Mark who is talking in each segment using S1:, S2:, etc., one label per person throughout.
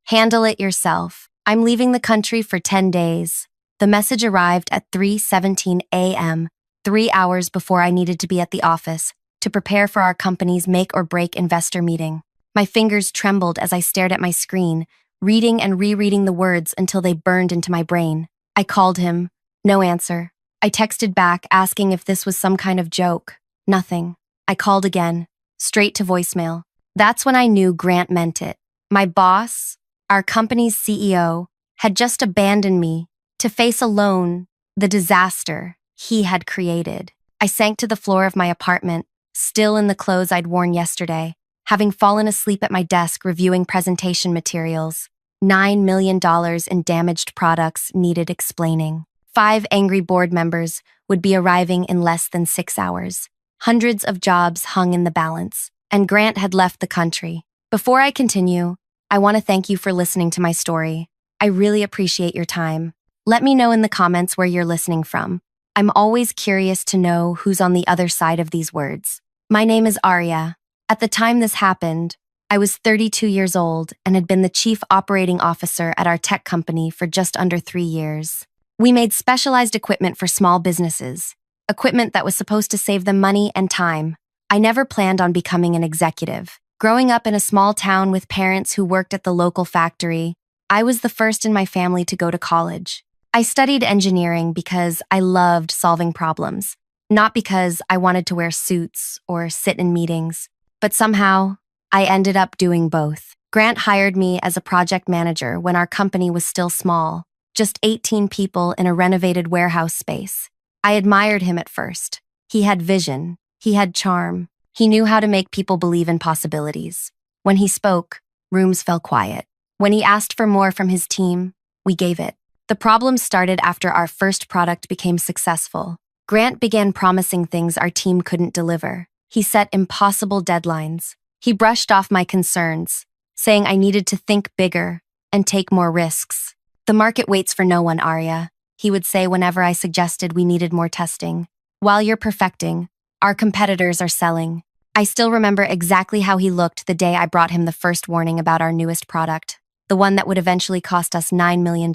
S1: Handle it yourself. I'm leaving the country for 10 days. The message arrived at 3:17 a.m., 3 hours before I needed to be at the office to prepare for our company's make-or-break investor meeting. My fingers trembled as I stared at my screen, reading and rereading the words until they burned into my brain. I called him. No answer. I texted back asking if this was some kind of joke. Nothing. I called again, straight to voicemail. That's when I knew Grant meant it. My boss, our company's CEO, had just abandoned me to face alone the disaster he had created. I sank to the floor of my apartment, still in the clothes I'd worn yesterday, having fallen asleep at my desk reviewing presentation materials. $9 million in damaged products needed explaining. 5 angry board members would be arriving in less than 6 hours. Hundreds of jobs hung in the balance, and Grant had left the country. Before I continue, I want to thank you for listening to my story. I really appreciate your time. Let me know in the comments where you're listening from. I'm always curious to know who's on the other side of these words. My name is Arya. At the time this happened, I was 32 years old and had been the chief operating officer at our tech company for just under 3 years. We made specialized equipment for small businesses, equipment that was supposed to save them money and time. I never planned on becoming an executive. Growing up in a small town with parents who worked at the local factory, I was the first in my family to go to college. I studied engineering because I loved solving problems, not because I wanted to wear suits or sit in meetings. But somehow, I ended up doing both. Grant hired me as a project manager when our company was still small, just 18 people in a renovated warehouse space. I admired him at first. He had vision. He had charm. He knew how to make people believe in possibilities. When he spoke, rooms fell quiet. When he asked for more from his team, we gave it. The problem started after our first product became successful. Grant began promising things our team couldn't deliver. He set impossible deadlines. He brushed off my concerns, saying I needed to think bigger and take more risks. The market waits for no one, Arya, he would say whenever I suggested we needed more testing. While you're perfecting, our competitors are selling. I still remember exactly how he looked the day I brought him the first warning about our newest product, the one that would eventually cost us $9 million.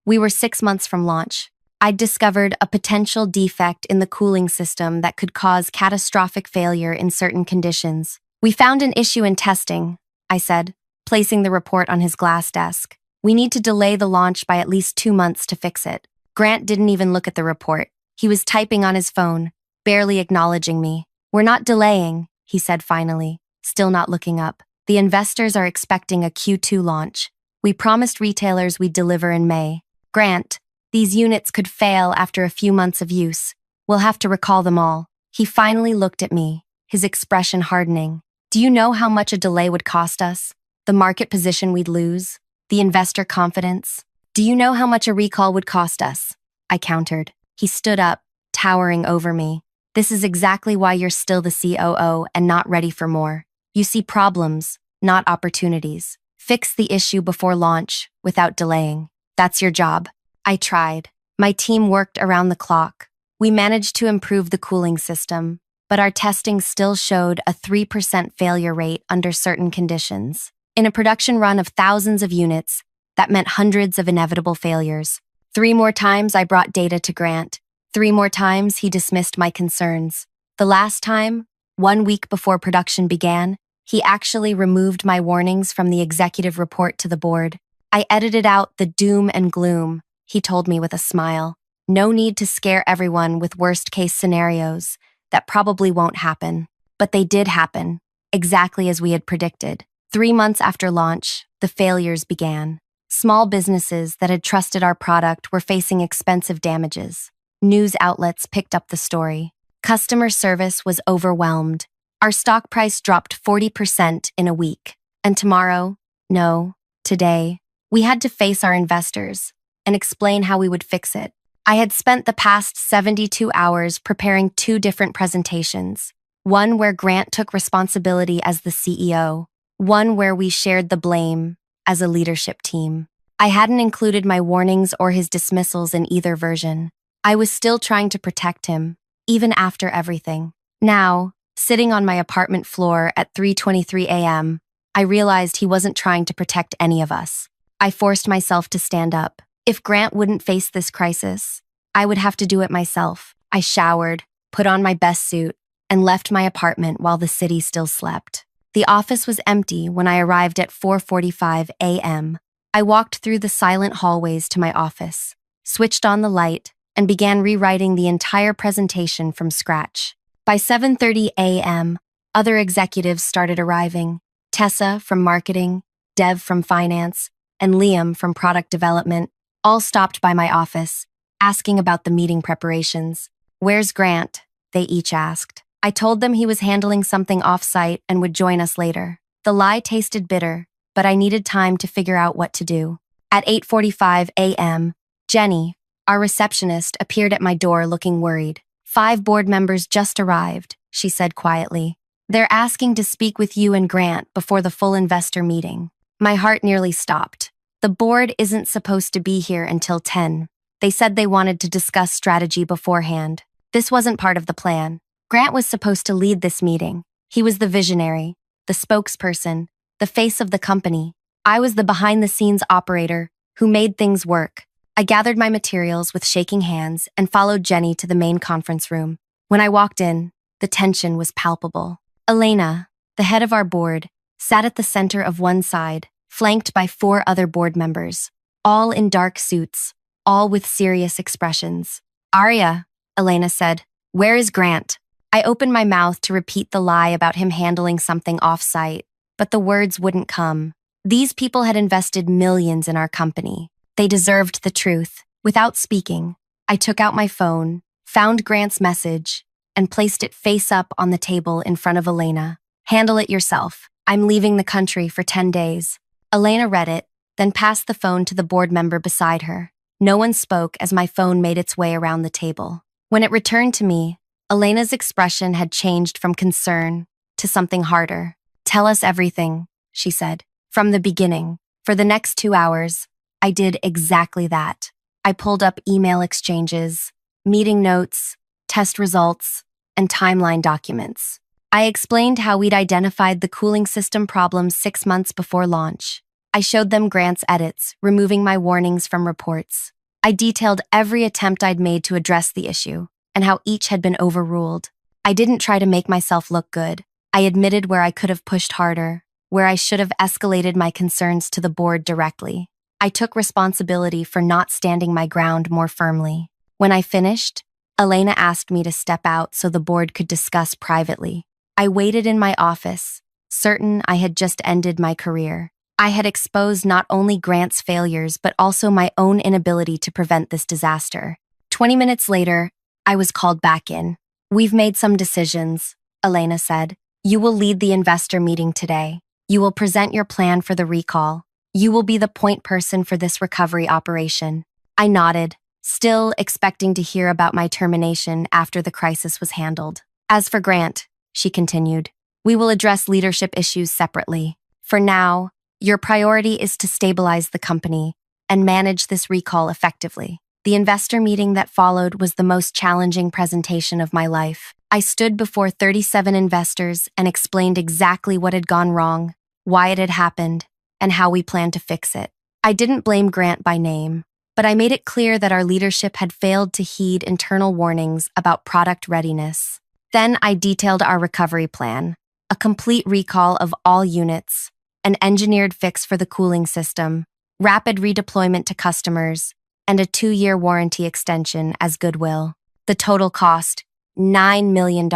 S1: We were 6 months from launch. I'd discovered a potential defect in the cooling system that could cause catastrophic failure in certain conditions. We found an issue in testing, I said, placing the report on his glass desk. We need to delay the launch by at least 2 months to fix it. Grant didn't even look at the report. He was typing on his phone, barely acknowledging me. We're not delaying, he said finally, still not looking up. The investors are expecting a Q2 launch. We promised retailers we'd deliver in May. Grant, these units could fail after a few months of use. We'll have to recall them all. He finally looked at me, his expression hardening. Do you know how much a delay would cost us? The market position we'd lose? The investor confidence? Do you know how much a recall would cost us? I countered. He stood up, towering over me. This is exactly why you're still the COO and not ready for more. You see problems, not opportunities. Fix the issue before launch, without delaying. That's your job. I tried. My team worked around the clock. We managed to improve the cooling system, but our testing still showed a 3% failure rate under certain conditions. In a production run of thousands of units, that meant hundreds of inevitable failures. 3 more times I brought data to Grant. 3 more times he dismissed my concerns. The last time, 1 week before production began, he actually removed my warnings from the executive report to the board. I edited out the doom and gloom, he told me with a smile. No need to scare everyone with worst-case scenarios. That probably won't happen. But they did happen, exactly as we had predicted. 3 months after launch, the failures began. Small businesses that had trusted our product were facing expensive damages. News outlets picked up the story. Customer service was overwhelmed. Our stock price dropped 40% in a week. And tomorrow, no, today, we had to face our investors and explain how we would fix it. I had spent the past 72 hours preparing 2 different presentations. One where Grant took responsibility as the CEO. One where we shared the blame as a leadership team. I hadn't included my warnings or his dismissals in either version. I was still trying to protect him, even after everything. Now, sitting on my apartment floor at 3:23 a.m., I realized he wasn't trying to protect any of us. I forced myself to stand up. If Grant wouldn't face this crisis, I would have to do it myself. I showered, put on my best suit, and left my apartment while the city still slept. The office was empty when I arrived at 4:45 a.m. I walked through the silent hallways to my office, switched on the light, and began rewriting the entire presentation from scratch. By 7:30 a.m., other executives started arriving. Tessa from marketing, Dev from finance, and Liam from product development all stopped by my office, asking about the meeting preparations. "Where's Grant?" they each asked. I told them he was handling something off-site and would join us later. The lie tasted bitter, but I needed time to figure out what to do. At 8:45 a.m., Jenny, our receptionist, appeared at my door looking worried. "5 board members just arrived," she said quietly. "They're asking to speak with you and Grant before the full investor meeting." My heart nearly stopped. The board isn't supposed to be here until 10. They said they wanted to discuss strategy beforehand. This wasn't part of the plan. Grant was supposed to lead this meeting. He was the visionary, the spokesperson, the face of the company. I was the behind-the-scenes operator who made things work. I gathered my materials with shaking hands and followed Jenny to the main conference room. When I walked in, the tension was palpable. Elena, the head of our board, sat at the center of one side, flanked by 4 other board members, all in dark suits, all with serious expressions. "Arya," Elena said, "where is Grant?" I opened my mouth to repeat the lie about him handling something off-site, but the words wouldn't come. These people had invested millions in our company. They deserved the truth. Without speaking, I took out my phone, found Grant's message, and placed it face up on the table in front of Elena. "Handle it yourself. I'm leaving the country for 10 days. Elena read it, then passed the phone to the board member beside her. No one spoke as my phone made its way around the table. When it returned to me, Elena's expression had changed from concern to something harder. "Tell us everything," she said. "From the beginning." For the next 2 hours, I did exactly that. I pulled up email exchanges, meeting notes, test results, and timeline documents. I explained how we'd identified the cooling system problems 6 months before launch. I showed them Grant's edits, removing my warnings from reports. I detailed every attempt I'd made to address the issue, and how each had been overruled. I didn't try to make myself look good. I admitted where I could have pushed harder, where I should have escalated my concerns to the board directly. I took responsibility for not standing my ground more firmly. When I finished, Elena asked me to step out so the board could discuss privately. I waited in my office, certain I had just ended my career. I had exposed not only Grant's failures, but also my own inability to prevent this disaster. 20 minutes later, I was called back in. "We've made some decisions," Elena said. "You will lead the investor meeting today. You will present your plan for the recall. You will be the point person for this recovery operation." I nodded, still expecting to hear about my termination after the crisis was handled. "As for Grant," she continued, "we will address leadership issues separately. For now, your priority is to stabilize the company and manage this recall effectively." The investor meeting that followed was the most challenging presentation of my life. I stood before 37 investors and explained exactly what had gone wrong, why it had happened, and how we planned to fix it. I didn't blame Grant by name, but I made it clear that our leadership had failed to heed internal warnings about product readiness. Then I detailed our recovery plan, a complete recall of all units, an engineered fix for the cooling system, rapid redeployment to customers, and a 2-year warranty extension as goodwill. The total cost, $9 million.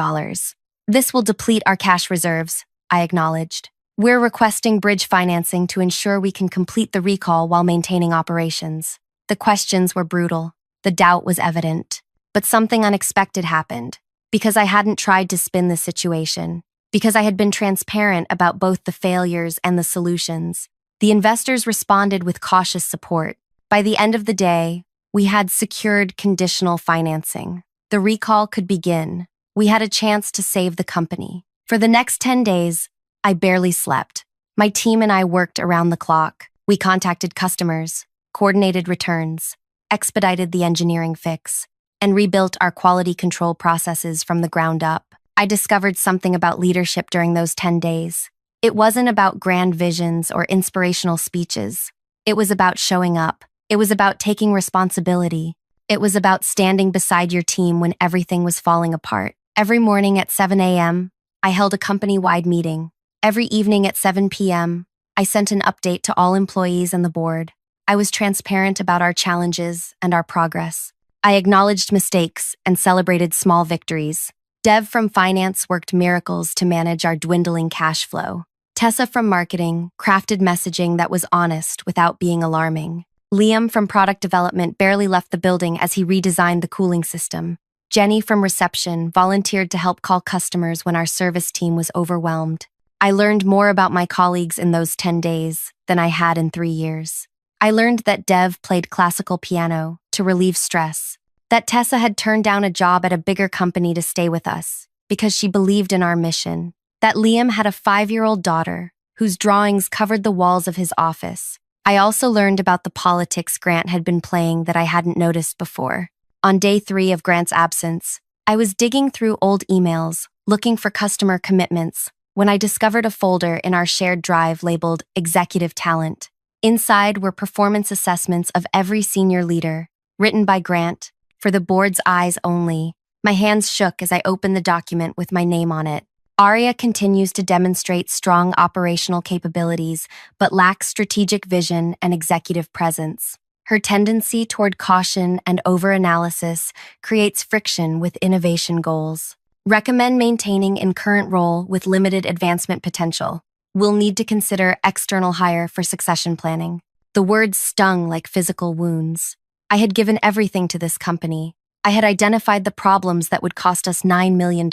S1: "This will deplete our cash reserves," I acknowledged. "We're requesting bridge financing to ensure we can complete the recall while maintaining operations." The questions were brutal. The doubt was evident. But something unexpected happened. Because I hadn't tried to spin the situation, because I had been transparent about both the failures and the solutions, the investors responded with cautious support. By the end of the day, we had secured conditional financing. The recall could begin. We had a chance to save the company. For the next 10 days, I barely slept. My team and I worked around the clock. We contacted customers, coordinated returns, expedited the engineering fix, and rebuilt our quality control processes from the ground up. I discovered something about leadership during those 10 days. It wasn't about grand visions or inspirational speeches. It was about showing up. It was about taking responsibility. It was about standing beside your team when everything was falling apart. Every morning at 7 a.m., I held a company-wide meeting. Every evening at 7 p.m., I sent an update to all employees and the board. I was transparent about our challenges and our progress. I acknowledged mistakes and celebrated small victories. Dev from finance worked miracles to manage our dwindling cash flow. Tessa from marketing crafted messaging that was honest without being alarming. Liam from product development barely left the building as he redesigned the cooling system. Jenny from reception volunteered to help call customers when our service team was overwhelmed. I learned more about my colleagues in those 10 days than I had in 3 years. I learned that Dev played classical piano to relieve stress, that Tessa had turned down a job at a bigger company to stay with us because she believed in our mission, that Liam had a 5-year-old daughter whose drawings covered the walls of his office. I also learned about the politics Grant had been playing that I hadn't noticed before. On day 3 of Grant's absence, I was digging through old emails, looking for customer commitments, when I discovered a folder in our shared drive labeled Executive Talent. Inside were performance assessments of every senior leader, written by Grant, for the board's eyes only. My hands shook as I opened the document with my name on it. Arya continues to demonstrate strong operational capabilities, but lacks strategic vision and executive presence. Her tendency toward caution and over-analysis creates friction with innovation goals. Recommend maintaining in current role with limited advancement potential. We'll need to consider external hire for succession planning. The words stung like physical wounds. I had given everything to this company. I had identified the problems that would cost us $9 million.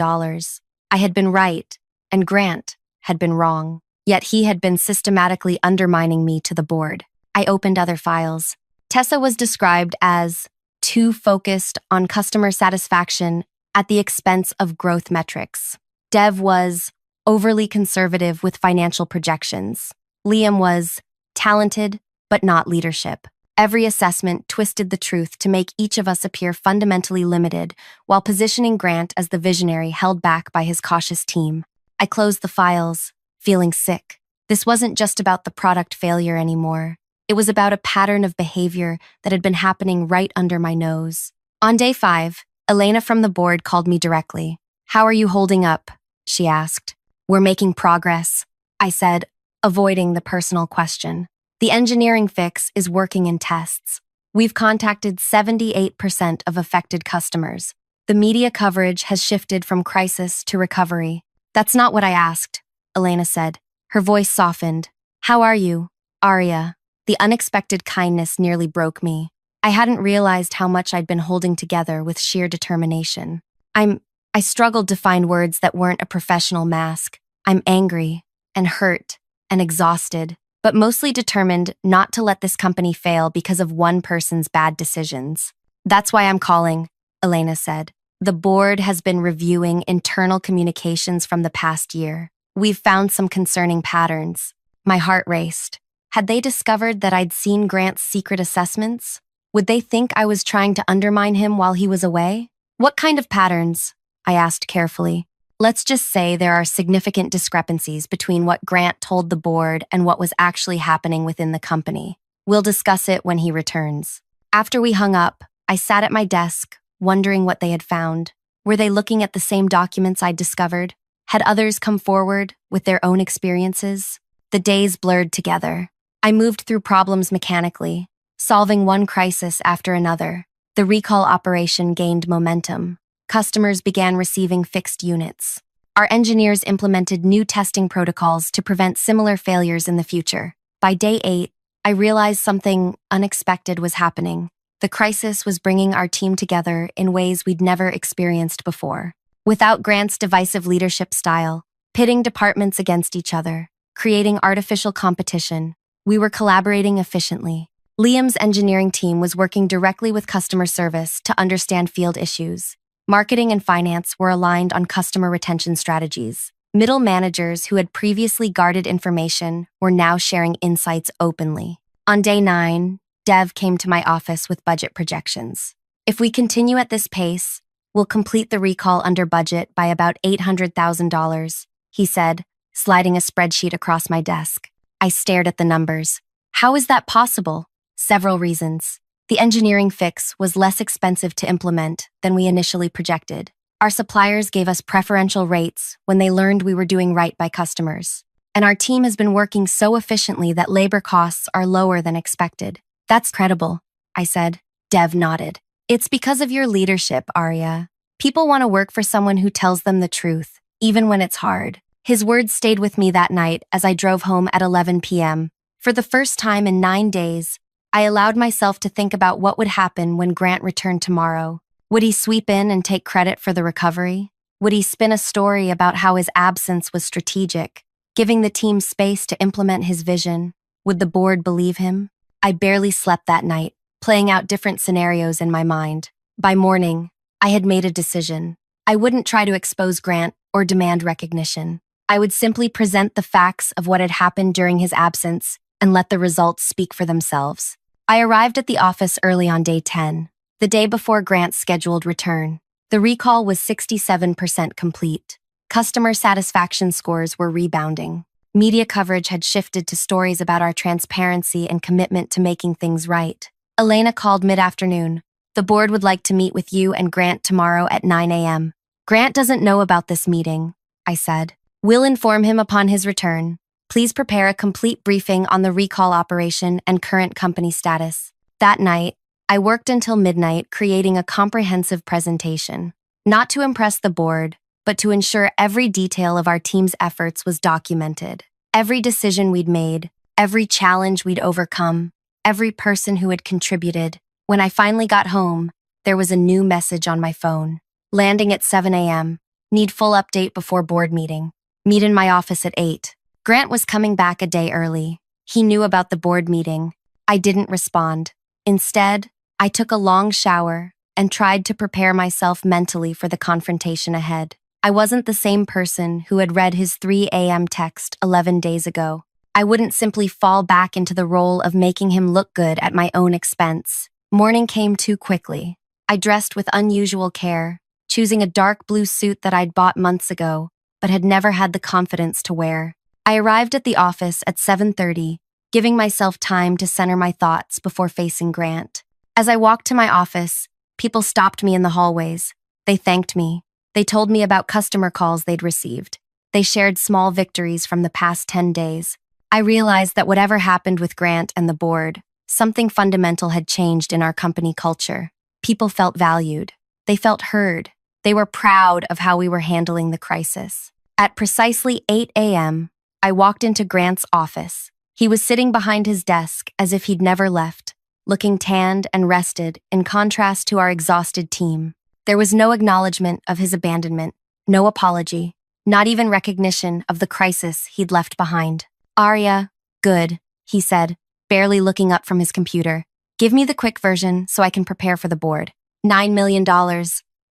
S1: I had been right, and Grant had been wrong. Yet he had been systematically undermining me to the board. I opened other files. Tessa was described as too focused on customer satisfaction at the expense of growth metrics. Dev was overly conservative with financial projections. Liam was talented, but not leadership. Every assessment twisted the truth to make each of us appear fundamentally limited, while positioning Grant as the visionary held back by his cautious team. I closed the files, feeling sick. This wasn't just about the product failure anymore. It was about a pattern of behavior that had been happening right under my nose. On day 5, Elena from the board called me directly. "How are you holding up?" she asked. "We're making progress," I said, avoiding the personal question. "The engineering fix is working in tests. We've contacted 78% of affected customers. The media coverage has shifted from crisis to recovery." "That's not what I asked," Elena said. Her voice softened. "How are you, Arya?" The unexpected kindness nearly broke me. I hadn't realized how much I'd been holding together with sheer determination. I struggled to find words that weren't a professional mask. I'm angry and hurt and exhausted, but mostly determined not to let this company fail because of one person's bad decisions. "That's why I'm calling," Elena said. "The board has been reviewing internal communications from the past year. We've found some concerning patterns." My heart raced. Had they discovered that I'd seen Grant's secret assessments? Would they think I was trying to undermine him while he was away? "What kind of patterns?" I asked carefully. "Let's just say there are significant discrepancies between what Grant told the board and what was actually happening within the company. We'll discuss it when he returns." After we hung up, I sat at my desk, wondering what they had found. Were they looking at the same documents I'd discovered? Had others come forward with their own experiences? The days blurred together. I moved through problems mechanically, solving one crisis after another. The recall operation gained momentum. Customers began receiving fixed units. Our engineers implemented new testing protocols to prevent similar failures in the future. By day 8, I realized something unexpected was happening. The crisis was bringing our team together in ways we'd never experienced before. Without Grant's divisive leadership style, pitting departments against each other, creating artificial competition, we were collaborating efficiently. Liam's engineering team was working directly with customer service to understand field issues. Marketing and finance were aligned on customer retention strategies. Middle managers who had previously guarded information were now sharing insights openly. On day 9, Dev came to my office with budget projections. "If we continue at this pace, we'll complete the recall under budget by about $800,000, he said, sliding a spreadsheet across my desk. I stared at the numbers. How is that possible? Several reasons. The engineering fix was less expensive to implement than we initially projected. Our suppliers gave us preferential rates when they learned we were doing right by customers. And our team has been working so efficiently that labor costs are lower than expected. That's credible, I said. Dev nodded. It's because of your leadership, Arya. People want to work for someone who tells them the truth, even when it's hard. His words stayed with me that night as I drove home at 11 p.m. For the first time in 9 days, I allowed myself to think about what would happen when Grant returned tomorrow. Would he sweep in and take credit for the recovery? Would he spin a story about how his absence was strategic, giving the team space to implement his vision? Would the board believe him? I barely slept that night, playing out different scenarios in my mind. By morning, I had made a decision. I wouldn't try to expose Grant or demand recognition. I would simply present the facts of what had happened during his absence and let the results speak for themselves. I arrived at the office early on day 10, the day before Grant's scheduled return. The recall was 67% complete. Customer satisfaction scores were rebounding. Media coverage had shifted to stories about our transparency and commitment to making things right. Elena called mid-afternoon. The board would like to meet with you and Grant tomorrow at 9 a.m. Grant doesn't know about this meeting, I said. We'll inform him upon his return. Please prepare a complete briefing on the recall operation and current company status. That night, I worked until midnight creating a comprehensive presentation. Not to impress the board, but to ensure every detail of our team's efforts was documented. Every decision we'd made, every challenge we'd overcome, every person who had contributed. When I finally got home, there was a new message on my phone. Landing at 7 a.m. Need full update before board meeting. Meet in my office at 8. Grant was coming back a day early. He knew about the board meeting. I didn't respond. Instead, I took a long shower and tried to prepare myself mentally for the confrontation ahead. I wasn't the same person who had read his 3 a.m. text 11 days ago. I wouldn't simply fall back into the role of making him look good at my own expense. Morning came too quickly. I dressed with unusual care, choosing a dark blue suit that I'd bought months ago, but had never had the confidence to wear. I arrived at the office at 7:30, giving myself time to center my thoughts before facing Grant. As I walked to my office, people stopped me in the hallways. They thanked me. They told me about customer calls they'd received. They shared small victories from the past 10 days. I realized that whatever happened with Grant and the board, something fundamental had changed in our company culture. People felt valued. They felt heard. They were proud of how we were handling the crisis. At precisely 8 a.m., I walked into Grant's office. He was sitting behind his desk as if he'd never left, looking tanned and rested in contrast to our exhausted team. There was no acknowledgement of his abandonment, no apology, not even recognition of the crisis he'd left behind. Arya, good, he said, barely looking up from his computer. Give me the quick version so I can prepare for the board. $9 million,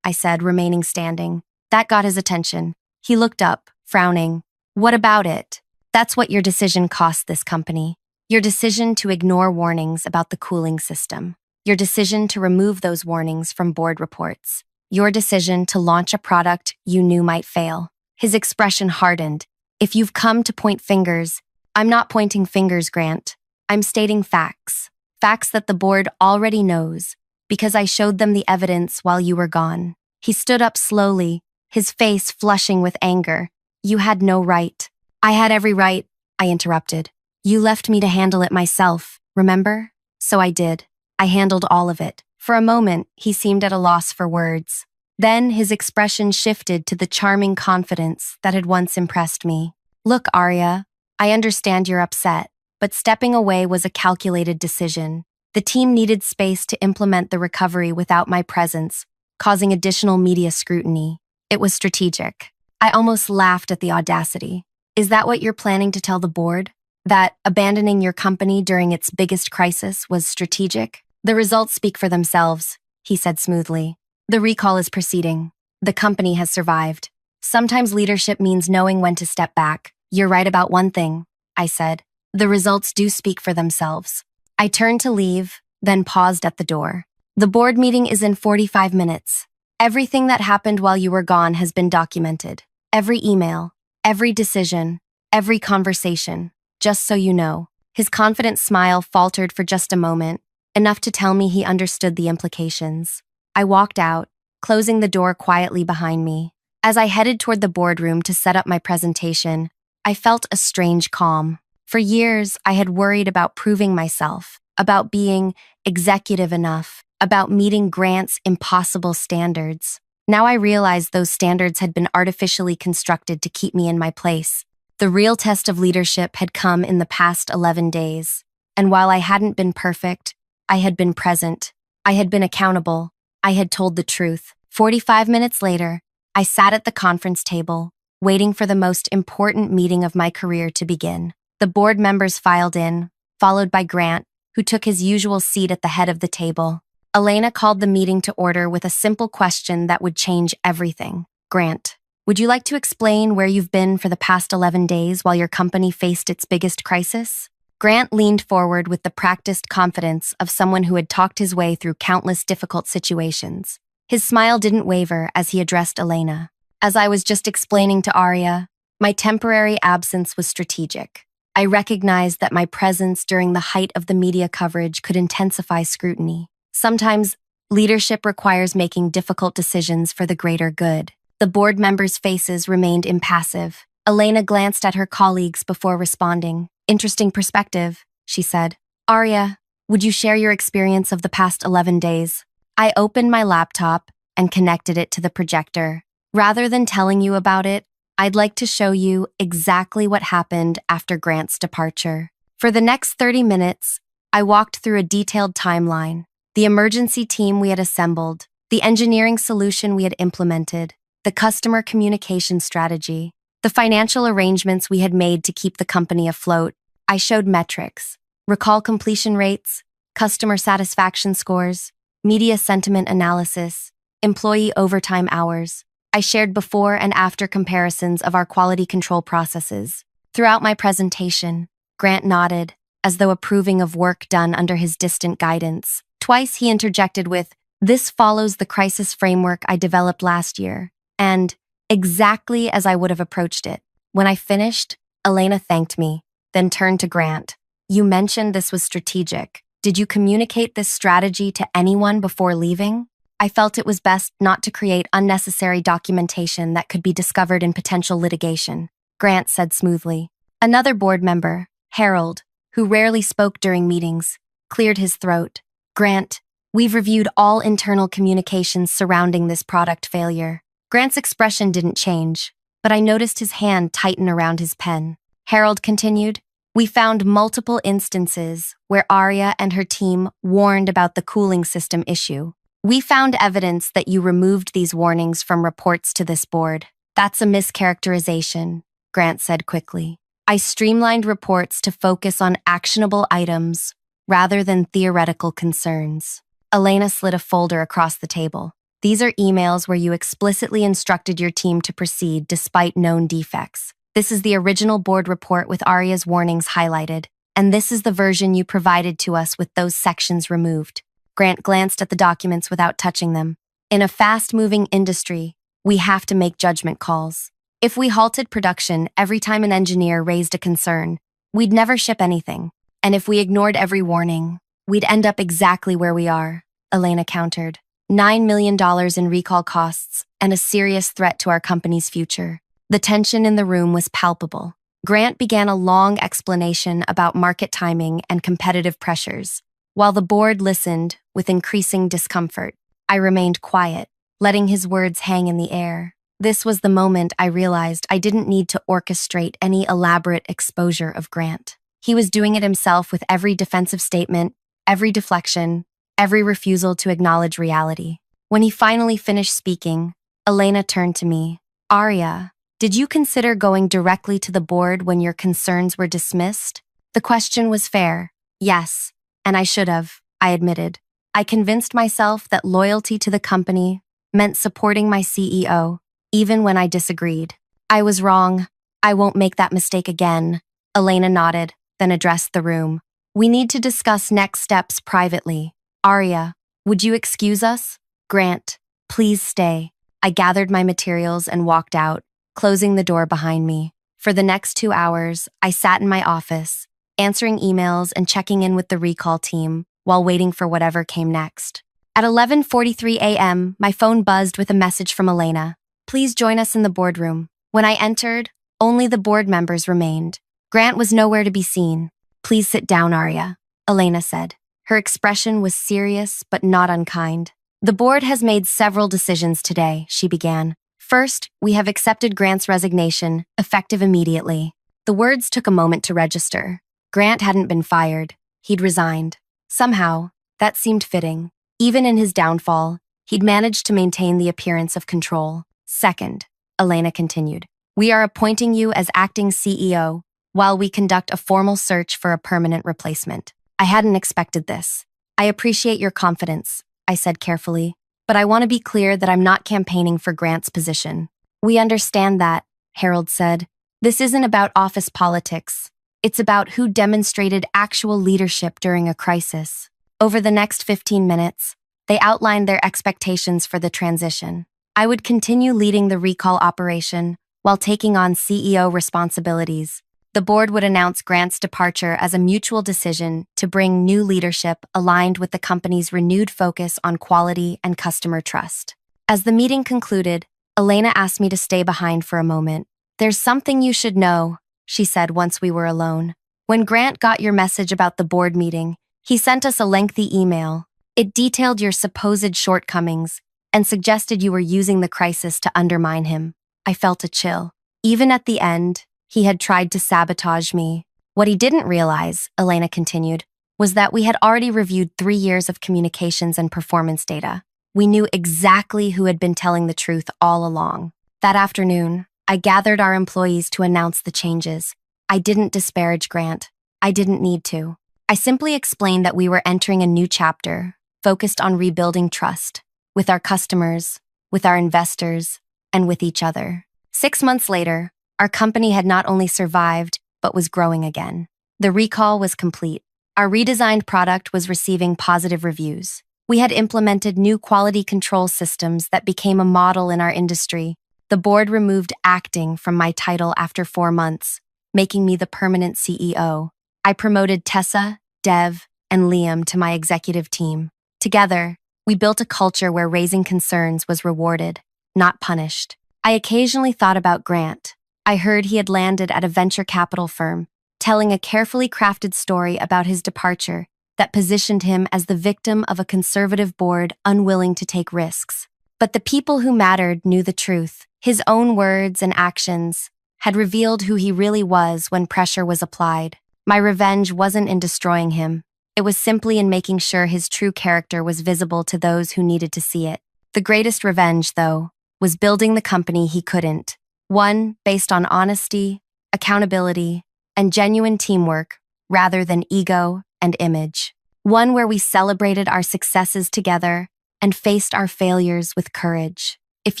S1: I said, remaining standing. That got his attention. He looked up, frowning. What about it? That's what your decision cost this company. Your decision to ignore warnings about the cooling system. Your decision to remove those warnings from board reports. Your decision to launch a product you knew might fail. His expression hardened. If you've come to point fingers, I'm not pointing fingers, Grant. I'm stating facts. Facts that the board already knows, because I showed them the evidence while you were gone. He stood up slowly, his face flushing with anger. You had no right. I had every right, I interrupted. You left me to handle it myself, remember? So I did. I handled all of it. For a moment, he seemed at a loss for words. Then his expression shifted to the charming confidence that had once impressed me. Look, Arya, I understand you're upset, but stepping away was a calculated decision. The team needed space to implement the recovery without my presence, causing additional media scrutiny. It was strategic. I almost laughed at the audacity. Is that what you're planning to tell the board? That abandoning your company during its biggest crisis was strategic? The results speak for themselves, he said smoothly. The recall is proceeding. The company has survived. Sometimes leadership means knowing when to step back. You're right about one thing, I said. The results do speak for themselves. I turned to leave, then paused at the door. The board meeting is in 45 minutes. Everything that happened while you were gone has been documented. Every email, every decision, Every conversation. Just so you know. His confident smile faltered for just a moment, enough to tell me he understood the implications. I walked out, closing the door quietly behind me. As I headed toward the boardroom to set up my presentation, I felt a strange calm. For years, I had worried about proving myself, about being executive enough, about meeting Grant's impossible standards. Now I realized those standards had been artificially constructed to keep me in my place. The real test of leadership had come in the past 11 days. And while I hadn't been perfect, I had been present. I had been accountable. I had told the truth. 45 minutes later, I sat at the conference table, waiting for the most important meeting of my career to begin. The board members filed in, followed by Grant, who took his usual seat at the head of the table. Elena called the meeting to order with a simple question that would change everything. Grant, would you like to explain where you've been for the past 11 days while your company faced its biggest crisis? Grant leaned forward with the practiced confidence of someone who had talked his way through countless difficult situations. His smile didn't waver as he addressed Elena. As I was just explaining to Arya, my temporary absence was strategic. I recognized that my presence during the height of the media coverage could intensify scrutiny. Sometimes, leadership requires making difficult decisions for the greater good. The board members' faces remained impassive. Elena glanced at her colleagues before responding. Interesting perspective, she said. Arya, would you share your experience of the past 11 days? I opened my laptop and connected it to the projector. Rather than telling you about it, I'd like to show you exactly what happened after Grant's departure. For the next 30 minutes, I walked through a detailed timeline, the emergency team we had assembled, the engineering solution we had implemented, the customer communication strategy, the financial arrangements we had made to keep the company afloat. I showed metrics, recall completion rates, customer satisfaction scores, media sentiment analysis, employee overtime hours. I shared before and after comparisons of our quality control processes. Throughout my presentation, Grant nodded, as though approving of work done under his distant guidance. Twice he interjected with, "This follows the crisis framework I developed last year," and exactly as I would have approached it. When I finished, Elena thanked me, then turned to Grant. "You mentioned this was strategic. Did you communicate this strategy to anyone before leaving?" I felt it was best not to create unnecessary documentation that could be discovered in potential litigation, Grant said smoothly. Another board member, Harold, who rarely spoke during meetings, cleared his throat. "Grant, we've reviewed all internal communications surrounding this product failure." Grant's expression didn't change, but I noticed his hand tighten around his pen. Harold continued, "We found multiple instances where Arya and her team warned about the cooling system issue. We found evidence that you removed these warnings from reports to this board." "That's a mischaracterization," Grant said quickly. "I streamlined reports to focus on actionable items rather than theoretical concerns." Elena slid a folder across the table. "These are emails where you explicitly instructed your team to proceed despite known defects. This is the original board report with Arya's warnings highlighted, and this is the version you provided to us with those sections removed." Grant glanced at the documents without touching them. "In a fast-moving industry, we have to make judgment calls. If we halted production every time an engineer raised a concern, we'd never ship anything. And if we ignored every warning, we'd end up exactly where we are," Elena countered. $9 million in recall costs and a serious threat to our company's future. The tension in the room was palpable. Grant began a long explanation about market timing and competitive pressures. While the board listened with increasing discomfort, I remained quiet, letting his words hang in the air. This was the moment I realized I didn't need to orchestrate any elaborate exposure of Grant. He was doing it himself with every defensive statement, every deflection, every refusal to acknowledge reality. When he finally finished speaking, Elena turned to me. "Arya, did you consider going directly to the board when your concerns were dismissed?" The question was fair. Yes, and I should have, I admitted. I convinced myself that loyalty to the company meant supporting my CEO, even when I disagreed. I was wrong. I won't make that mistake again. Elena nodded, then addressed the room. "We need to discuss next steps privately. Arya, would you excuse us?" "Grant, please stay." I gathered my materials and walked out, closing the door behind me. For the next 2 hours, I sat in my office, answering emails and checking in with the recall team while waiting for whatever came next. At 11:43 a.m., my phone buzzed with a message from Elena. Please join us in the boardroom. When I entered, only the board members remained. Grant was nowhere to be seen. Please sit down, Arya, Elena said. Her expression was serious but not unkind. The board has made several decisions today, she began. First, we have accepted Grant's resignation, effective immediately. The words took a moment to register. Grant hadn't been fired. He'd resigned. Somehow, that seemed fitting. Even in his downfall, he'd managed to maintain the appearance of control. Second, Elena continued, we are appointing you as acting CEO while we conduct a formal search for a permanent replacement. I hadn't expected this. I appreciate your confidence, I said carefully, but I want to be clear that I'm not campaigning for Grant's position. We understand that, Harold said. This isn't about office politics. It's about who demonstrated actual leadership during a crisis. Over the next 15 minutes, they outlined their expectations for the transition. I would continue leading the recall operation while taking on CEO responsibilities. The board would announce Grant's departure as a mutual decision to bring new leadership aligned with the company's renewed focus on quality and customer trust. As the meeting concluded, Elena asked me to stay behind for a moment. There's something you should know, she said once we were alone. When Grant got your message about the board meeting, he sent us a lengthy email. It detailed your supposed shortcomings and suggested you were using the crisis to undermine him. I felt a chill. Even at the end, he had tried to sabotage me. What he didn't realize, Elena continued, was that we had already reviewed 3 years of communications and performance data. We knew exactly who had been telling the truth all along. That afternoon, I gathered our employees to announce the changes. I didn't disparage Grant. I didn't need to. I simply explained that we were entering a new chapter, focused on rebuilding trust, with our customers, with our investors, and with each other. 6 months later, our company had not only survived, but was growing again. The recall was complete. Our redesigned product was receiving positive reviews. We had implemented new quality control systems that became a model in our industry. The board removed acting from my title after 4 months, making me the permanent CEO. I promoted Tessa, Dev, and Liam to my executive team. Together, we built a culture where raising concerns was rewarded, not punished. I occasionally thought about Grant. I heard he had landed at a venture capital firm, telling a carefully crafted story about his departure that positioned him as the victim of a conservative board unwilling to take risks. But the people who mattered knew the truth. His own words and actions had revealed who he really was when pressure was applied. My revenge wasn't in destroying him. It was simply in making sure his true character was visible to those who needed to see it. The greatest revenge, though, was building the company he couldn't. One based on honesty, accountability, and genuine teamwork rather than ego and image. One where we celebrated our successes together and faced our failures with courage. If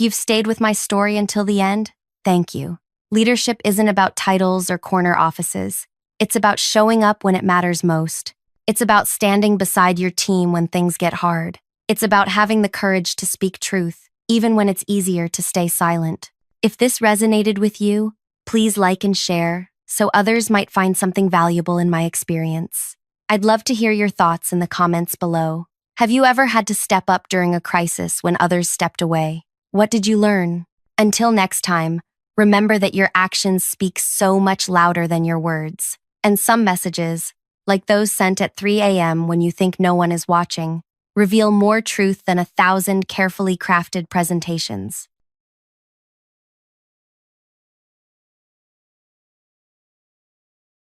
S1: you've stayed with my story until the end, thank you. Leadership isn't about titles or corner offices. It's about showing up when it matters most. It's about standing beside your team when things get hard. It's about having the courage to speak truth, even when it's easier to stay silent. If this resonated with you, please like and share so others might find something valuable in my experience. I'd love to hear your thoughts in the comments below. Have you ever had to step up during a crisis when others stepped away? What did you learn? Until next time, remember that your actions speak so much louder than your words. And some messages, like those sent at 3 a.m. when you think no one is watching, reveal more truth than 1,000 carefully crafted presentations.